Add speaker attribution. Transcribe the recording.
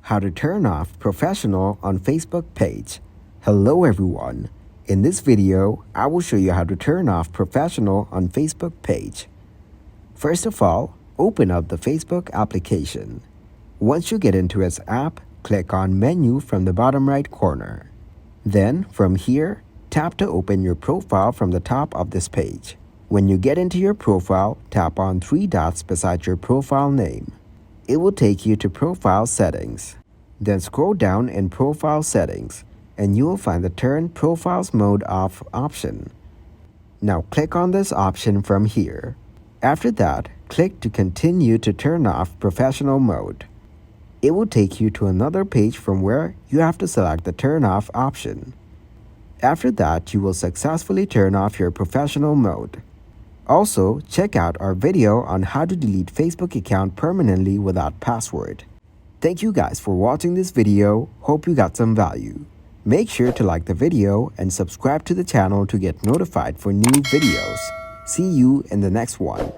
Speaker 1: How to turn off professional on Facebook page. Hello everyone. In this video, I will show you how to turn off professional on Facebook page. First of all, open up the Facebook application. Once you get into its app, click on Menu from the bottom right corner. Then, from here, tap to open your profile from the top of this page. When you get into your profile, tap on three dots beside your profile name. It will take you to Profile Settings. Then scroll down in Profile Settings, and you will find the Turn Profiles Mode Off option. Now click on this option from here. After that, click to continue to turn off Professional Mode. It will take you to another page from where you have to select the Turn Off option. After that, you will successfully turn off your professional mode. Also, check out our video on how to delete Facebook account permanently without password. Thank you guys for watching this video. Hope you got some value. Make sure to like the video and subscribe to the channel to get notified for new videos. See you in the next one.